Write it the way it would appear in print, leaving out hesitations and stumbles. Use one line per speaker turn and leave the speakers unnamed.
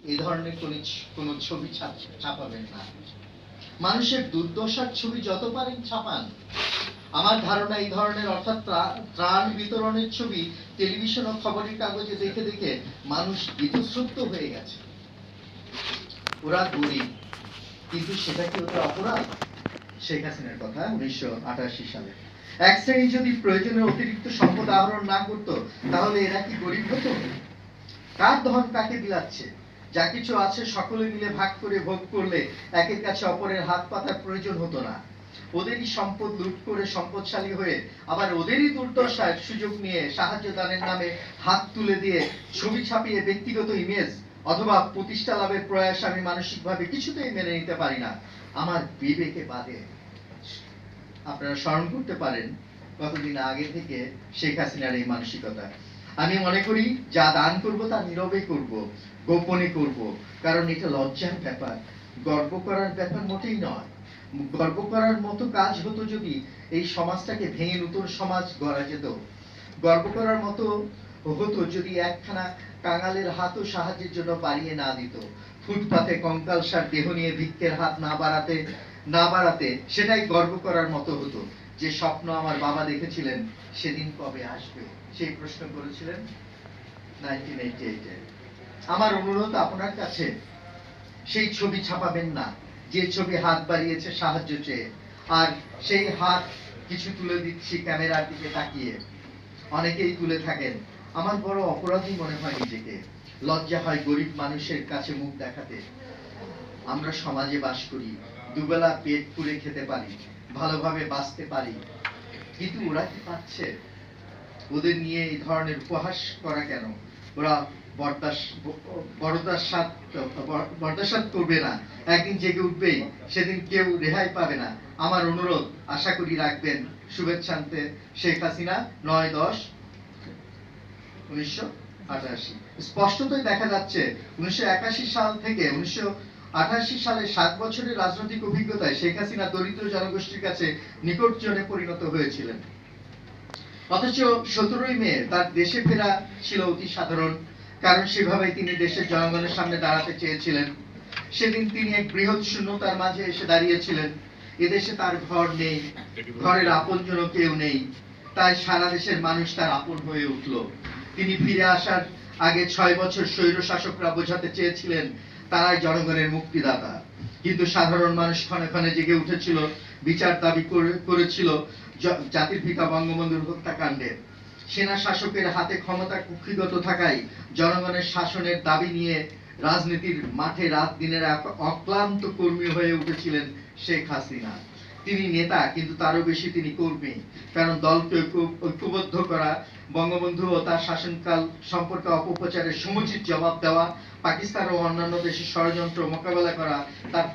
এই ধরনের কোন ছবি ছাপাবেন না। মানুষের দুর্দশার ছবি যত পারেন ছাপান। আমার ধারণা এই ধরনের অর্থাৎ ত্রাণ বিতরণের ছবি টেলিভিশন ও খবরের কাগজে দেখে দেখে মানুষ বীতশ্রদ্ধ হয়ে গেছে। ওরা গরিব, কিন্তু সেটা কি ওদের অপরাধ? শেখ হাসিনার কথা 1988 সালে। এক শ্রেণী যদি প্রয়োজনের অতিরিক্ত সম্পদ আহরণ না করত, তাহলে এরা কি গরিব হতো? কার ধন কাকে বিলাচ্ছে? যা কিছু আছে সকলে মিলে ভাগ করে ভোগ করলে একের কাছে অপরের হাত পাতার প্রয়োজন হতো না। ওদেরই সম্পদ লুট করে সম্পদশালী হয়ে আবার ওদেরই দুর্দশার সুযোগ নিয়ে সাহায্য দানের নামে হাত তুলে দিয়ে ছবি ছাপিয়ে ব্যক্তিগত ইমেজ অথবা প্রতিষ্ঠা লাভের প্রয়াস আমি মানসিকভাবে কিছুতেই মেনে নিতে পারি না। আমার বিবেকে বাধে। আপনারা স্মরণ করতে পারেন কতদিন আগে থেকে শেখ হাসিনার এই মানসিকতা। আমি মনে করি যা দান করব তা নীরবে করব, গোপনে করব, কারণ এটা লজ্জার ব্যাপার, গর্ব করার ব্যাপার মোটেই নয়। গর্ব করার মতো কাজ হতো যদি এই সমাজটাকে ভেঙে নতুন সমাজ গড়া যেত। গর্ব করার মতো হতো যদি একখানা কাঙালের হাতও সাহায্যের জন্য বাড়িয়ে না দিত। ফুটপাতে কঙ্কালসার দেহ নিয়ে ভিক্ষের হাত না বাড়াতে সেটাই গর্ব করার মতো হতো। যে স্বপ্ন আমার বাবা দেখেছিলেন সেদিন কবে আসবে, সেই প্রশ্ন করেছিলেন 1988-এ। আমার অনুরোধ আপনার কাছে, সেই ছবি ছাপাবেন না যে ছবি হাত বাড়িয়েছে সাহায্য চেয়ে, আর সেই হাত কিছু তুলে দিচ্ছি ক্যামেরার দিকে তাকিয়ে। অনেকেই তুলে থাকেন। আমার বড় অপরাধী মনে হয় নিজেকে। লজ্জা হয় গরিব মানুষের কাছে মুখ দেখাতে। আমরা সমাজে বাস করি, দুবেলা পেট পুড়ে খেতে পারি, ভালোভাবে বাঁচতে পারি, কিন্তু ওরা কি পাচ্ছে? ওদের নিয়ে এই ধরনের উপহাস করা কেন? ওরা বরদাস্ত করবে না, একদিন জেগে উঠবেই, সেদিন কেউ রেহাই পাবে না। আমার অনুরোধ, আশা করি রাখবেন। শুভেচ্ছান্তে শেখ হাসিনা, 9/10/1988। স্পষ্টতই দেখা যাচ্ছে 1981 সাল থেকে 1988 সালে 7 বছরের রাজনৈতিক অভিজ্ঞতায় শেখ হাসিনা দরিদ্র জনগোষ্ঠীর কাছে নিকটজনে পরিণত হয়েছিলেন। অথচ 17ই মে তার দেশে ফেরা ছিল অতি সাধারণ, কারণ সেভাবেই তিনি দেশের জনগণের সামনে দাঁড়াতে চেয়েছিলেন। সেদিন তিনি এক বৃহৎ শূন্যতার মাঝে এসে দাঁড়িয়েছিলেন। এদেশে তার ঘর নেই, ঘরের আপনজন কেউ নেই, তাই সারা দেশের মানুষ তার আপন হয়ে উঠল। তিনি ফিরে আসার আগে 6 বছর স্বৈর শাসকরা বোঝাতে চেয়েছিলেন তারাই জনগণের মুক্তিদাতা, কিন্তু সাধারণ মানুষ ক্ষণে ক্ষণে জেগে উঠেছিল, বিচার দাবি করেছিল জাতির পিতা বঙ্গবন্ধুর হত্যাকাণ্ডের। সেনা শাসকের হাতে ক্ষমতা কুক্ষিগত থাকায় জনগণের শাসনের দাবি নিয়ে রাজনীতির মাঠে রাত দিনের অক্লান্ত কর্মী হয়ে উঠেছিলেন শেখ হাসিনা। তিনি নেতা, কিন্তু তারও বেশি তিনি কর্মী, কারণ দলকে ঐক্যবদ্ধ করা, বঙ্গবন্ধু ও তার শাসনকাল সম্পর্কে অপপ্রচারের সমুচিত জবাব দেওয়া, পাকিস্তান ও অন্যান্য দেশের ষড়যন্ত্র মোকাবেলা করা তার